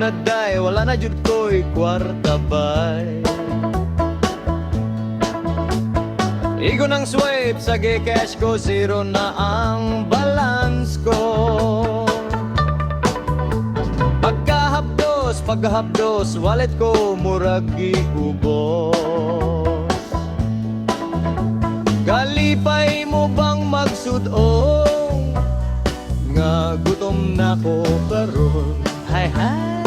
na day, wala na jud ko'y kwarta bay. Igo ng swipe sa Gcash ko, zero na ang balance ko. Pagkahapdos, wallet ko murag giubos. Kalipay mo bang magsudong nga gutom na ko karon? Hay hay.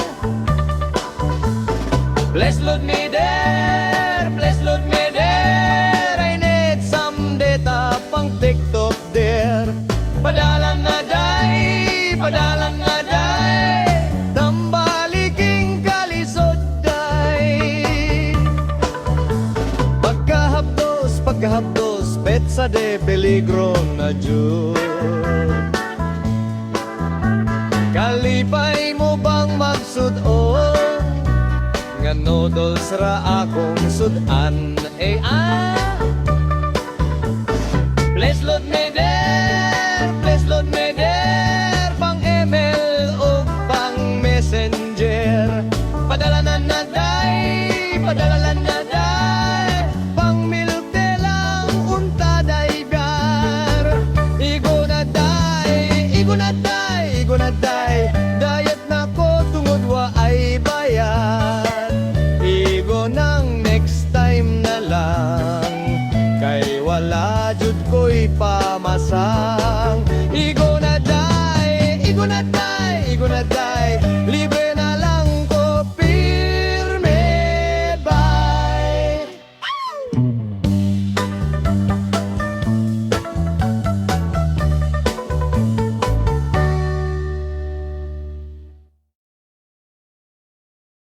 Please load me there, please load me there. I need some data pang TikTok there. Padalan na day, padalan na day. Tambaliking kalisod day. Pagkahapdos, petsa de peligro na jud. Kalipay mo bang magsudon nga noodles ra akong sudan? Please load me there, please load me there. Pang ML o pang Messenger. Padalanan na day, padalanan na day. Pang milk de lang unta day biar. Igo na day, igo na day, igo na day. Dayat na ko tungod wa ay bayad. Igo nang next time na lang, kay wala jud ko'y pamasa.